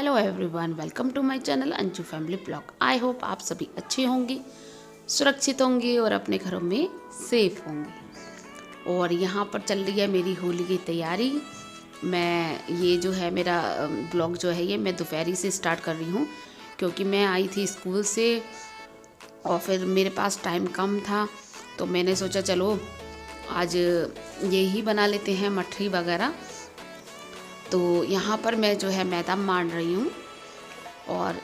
Hello everyone, welcome to my channel Anju family blog. I hope आप सभी अच्छे होंगे, सुरक्षित होंगे और अपने घरों में सेफ होंगे। और यहाँ पर चल रही है मेरी होली की तैयारी। मैं ये जो है मेरा ब्लॉग जो है ये मैं दोपहरी से स्टार्ट कर रही हूँ, क्योंकि मैं आई थी स्कूल से और फिर मेरे पास टाइम कम था, तो मैंने सोचा चलो आज यही बना लेते हैं मठरी वगैरह। तो यहाँ पर मैं जो है मैदा मान रही हूँ। और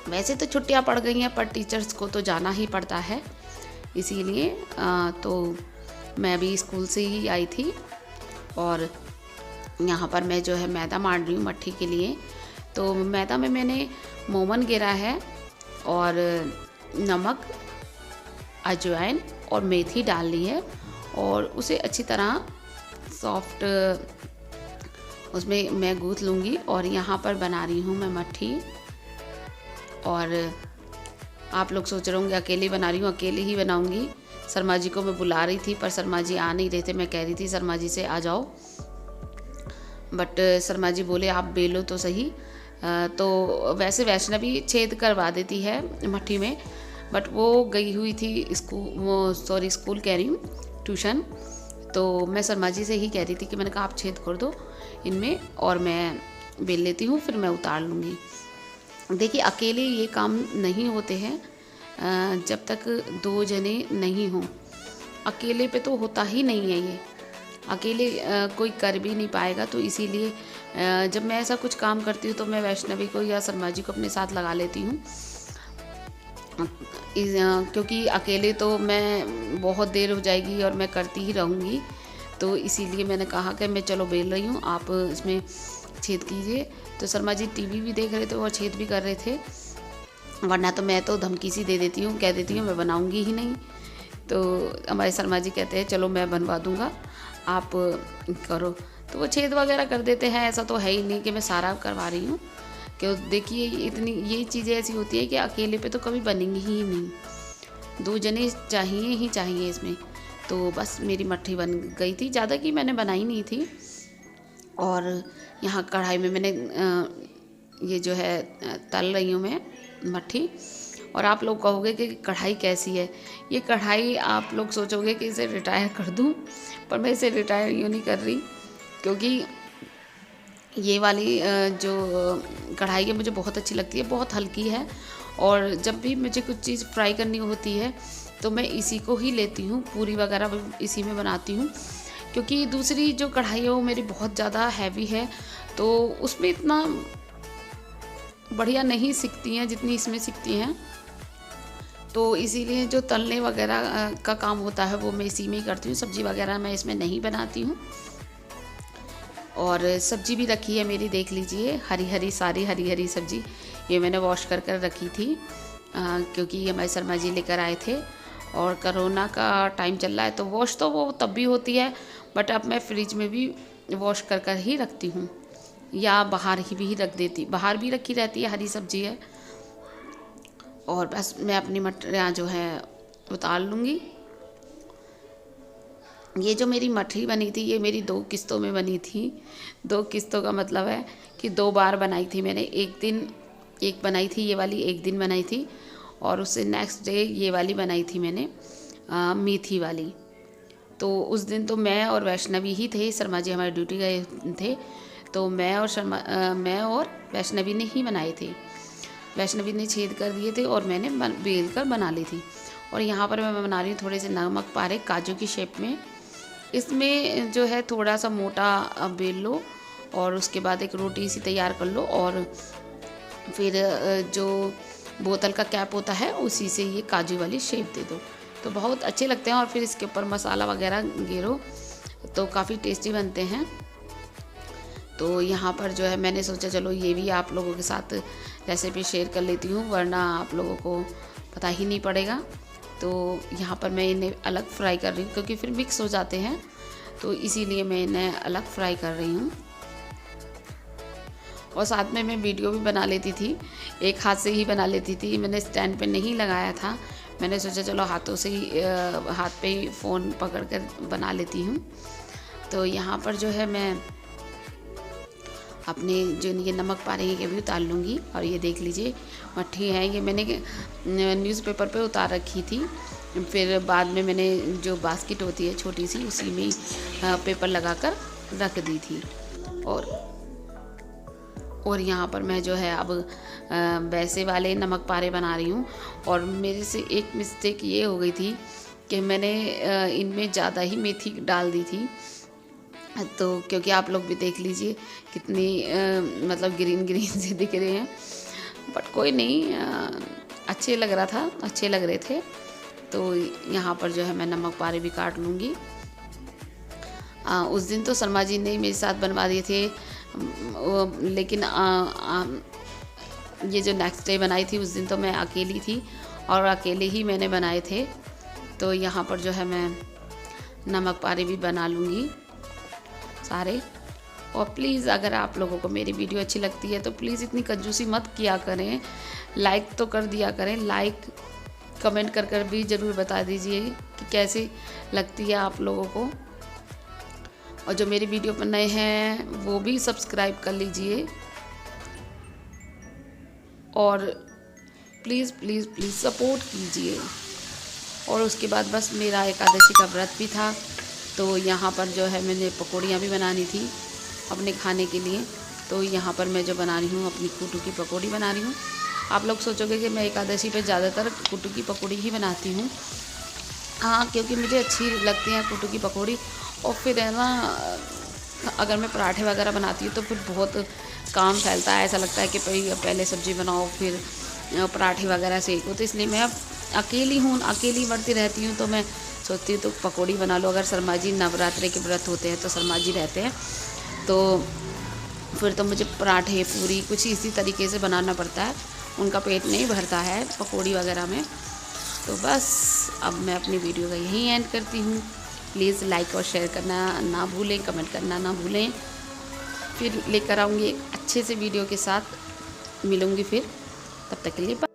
वैसे तो छुट्टियाँ पड़ गई हैं, पर टीचर्स को तो जाना ही पड़ता है, इसीलिए तो मैं भी स्कूल से ही आई थी। और यहाँ पर मैं जो है मैदा मान रही हूँ मट्ठी के लिए। तो मैदा में मैंने मोमन गिरा है और नमक, अजवाइन और मेथी डाल ली है और उसे अच्छी तरह सॉफ्ट उसमें मैं गूँथ लूँगी। और यहाँ पर बना रही हूँ मैं मट्ठी। और आप लोग सोच रहे होंगे अकेले बना रही हूँ, अकेले ही बनाऊँगी। शर्मा जी को मैं बुला रही थी पर शर्मा जी आ नहीं रहे थे। मैं कह रही थी शर्मा जी से आ जाओ, बट शर्मा जी बोले आप बेलो तो सही। तो वैसे वैष्णवी छेद करवा देती है मट्ठी में, बट वो गई हुई थी स्कूल कह रही हूँ, ट्यूशन। तो मैं शर्मा जी से ही कह रही थी कि मैंने कहा आप छेद कर दो इनमें और मैं बेल लेती हूँ, फिर मैं उतार लूँगी। देखिए अकेले ये काम नहीं होते हैं जब तक दो जने नहीं हों। अकेले पे तो होता ही नहीं है ये, अकेले कोई कर भी नहीं पाएगा। तो इसीलिए जब मैं ऐसा कुछ काम करती हूँ तो मैं वैष्णवी को या शर्मा जी को अपने साथ लगा लेती हूँ, क्योंकि अकेले तो मैं बहुत देर हो जाएगी और मैं करती ही रहूँगी। तो इसीलिए मैंने कहा कि मैं चलो बेल रही हूँ, आप इसमें छेद कीजिए। तो शर्मा जी टीवी भी देख रहे थे और छेद भी कर रहे थे, वरना तो मैं तो धमकी सी दे देती हूँ, कह देती हूँ मैं बनाऊँगी ही नहीं। तो हमारे शर्मा जी कहते हैं चलो मैं बनवा दूँगा, आप करो। तो वो छेद वगैरह कर देते हैं। ऐसा तो है ही नहीं कि मैं सारा करवा रही हूँ, क्यों देखिए इतनी ये चीज़ें ऐसी होती है कि अकेले पे तो कभी बनेंगी ही नहीं, दो जने चाहिए ही चाहिए इसमें। तो बस मेरी मट्ठी बन गई थी, ज़्यादा की मैंने बनाई नहीं थी। और यहाँ कढ़ाई में मैंने ये जो है तल रही हूँ मैं मट्ठी। और आप लोग कहोगे कि कढ़ाई कैसी है। ये कढ़ाई आप लोग सोचोगे कि इसे रिटायर कर दूँ, पर मैं इसे रिटायर यूँ नहीं कर रही, क्योंकि ये वाली जो कढ़ाई है मुझे बहुत अच्छी लगती है, बहुत हल्की है। और जब भी मुझे कुछ चीज़ फ्राई करनी होती है तो मैं इसी को ही लेती हूँ, पूरी वगैरह इसी में बनाती हूँ। क्योंकि दूसरी जो कढ़ाई है वो मेरी बहुत ज़्यादा हैवी है, तो उसमें इतना बढ़िया नहीं सिकती हैं जितनी इसमें सिकती हैं। तो इसीलिए जो तलने वगैरह का काम होता है वो मैं इसी में ही करती हूँ। सब्ज़ी वगैरह मैं इसमें नहीं बनाती हूँ। और सब्ज़ी भी रखी है मेरी, देख लीजिए, हरी हरी सारी हरी हरी सब्ज़ी। ये मैंने वॉश कर कर रखी थी, क्योंकि हमारे शर्मा जी लेकर आए थे। और कोरोना का टाइम चल रहा है तो वॉश तो वो तब भी होती है, बट अब मैं फ्रिज में भी वॉश कर कर ही रखती हूँ, या बाहर ही भी रख देती, बाहर भी रखी रहती है, हरी सब्ज़ी है। और बस मैं अपनी मटरियाँ जो है उतार लूँगी। ये जो मेरी मठरी बनी थी ये मेरी 2 किस्तों में बनी थी। 2 किस्तों का मतलब है कि 2 बार बनाई थी मैंने। एक दिन एक बनाई थी ये वाली, एक दिन बनाई थी, और उससे नेक्स्ट डे ये वाली बनाई थी मैंने मेथी वाली। तो उस दिन तो मैं और वैष्णवी ही थे, शर्मा जी हमारे ड्यूटी गए थे, तो मैं और वैष्णवी ने ही बनाए थे। वैष्णवी ने छेद कर दिए थे और मैंने बेल कर बना ली थी। और यहाँ पर मैं बना रही हूँ थोड़े से नमक पारे काजू की शेप में। इसमें जो है थोड़ा सा मोटा बेल लो और उसके बाद एक रोटी सी तैयार कर लो, और फिर जो बोतल का कैप होता है उसी से ये काजू वाली शेप दे दो, तो बहुत अच्छे लगते हैं। और फिर इसके ऊपर मसाला वगैरह गिरो तो काफ़ी टेस्टी बनते हैं। तो यहाँ पर जो है मैंने सोचा चलो ये भी आप लोगों के साथ रेसिपी शेयर कर लेती हूँ, वरना आप लोगों को पता ही नहीं पड़ेगा। तो यहाँ पर मैं इन्हें अलग फ्राई कर रही हूँ, क्योंकि फिर मिक्स हो जाते हैं, तो इसीलिए मैं इन्हें अलग फ्राई कर रही हूँ। और साथ में मैं वीडियो भी बना लेती थी, एक हाथ से ही बना लेती थी, मैंने स्टैंड पे नहीं लगाया था। मैंने सोचा चलो हाथों से ही हाथ पे ही फ़ोन पकड़ कर बना लेती हूँ। तो यहाँ पर जो है मैं अपने जो ये नमक पारे हैं ये भी उतार लूँगी। और ये देख लीजिए मट्ठी है, ये मैंने न्यूज़पेपर पे उतार रखी थी, फिर बाद में मैंने जो बास्केट होती है छोटी सी उसी में पेपर लगाकर रख दी थी। और यहाँ पर मैं जो है अब वैसे वाले नमक पारे बना रही हूँ। और मेरे से एक मिस्टेक ये हो गई थी कि मैंने इनमें ज़्यादा ही मेथी डाल दी थी, तो क्योंकि आप लोग भी देख लीजिए कितनी मतलब ग्रीन ग्रीन से दिख रहे हैं, बट कोई नहीं, अच्छे लग रहा था, अच्छे लग रहे थे। तो यहाँ पर जो है मैं नमक पारे भी काट लूँगी। उस दिन तो शर्मा जी ने मेरे साथ बनवा दिए थे, लेकिन ये जो नेक्स्ट डे बनाई थी उस दिन तो मैं अकेली थी और अकेले ही मैंने बनाए थे। तो यहाँ पर जो है मैं नमक पारे भी बना लूँगी सारे। और प्लीज़ अगर आप लोगों को मेरी वीडियो अच्छी लगती है तो प्लीज़ इतनी कंजूसी मत किया करें, लाइक तो कर दिया करें। लाइक कमेंट कर भी ज़रूर बता दीजिए कि कैसी लगती है आप लोगों को। और जो मेरी वीडियो पर नए हैं वो भी सब्सक्राइब कर लीजिए। और प्लीज़ प्लीज़ प्लीज़ सपोर्ट कीजिए। और उसके बाद बस मेरा एकादशी का व्रत भी था, तो यहाँ पर जो है मैंने पकौड़ियाँ भी बनानी थी अपने खाने के लिए। तो यहाँ पर मैं जो बना रही हूँ अपनी कुटू की पकौड़ी बना रही हूँ। आप लोग सोचोगे कि मैं एकादशी पे ज़्यादातर कुटू की पकौड़ी ही बनाती हूँ। हाँ, क्योंकि मुझे अच्छी लगती है कुटू की पकौड़ी। और फिर है ना, अगर मैं पराठे वगैरह बनाती हूँ तो फिर बहुत काम फैलता है, ऐसा लगता है कि पहले सब्ज़ी बनाओ फिर पराठे वगैरह सेको। तो इसलिए मैं अब अकेली हूँ, अकेली बढ़ती रहती हूँ, तो मैं सोचती हूँ तो पकौड़ी बना लो। अगर शर्मा जी नवरात्रि के व्रत होते हैं तो शर्मा जी रहते हैं, तो फिर तो मुझे पराठे पूरी कुछ इसी तरीके से बनाना पड़ता है, उनका पेट नहीं भरता है पकौड़ी वगैरह में। तो बस अब मैं अपनी वीडियो का यहीं एंड करती हूँ। प्लीज़ लाइक और शेयर करना ना भूलें, कमेंट करना ना भूलें। फिर लेकर आऊँगी एक अच्छे से वीडियो के साथ, मिलूँगी फिर, तब तक के लिए बाय।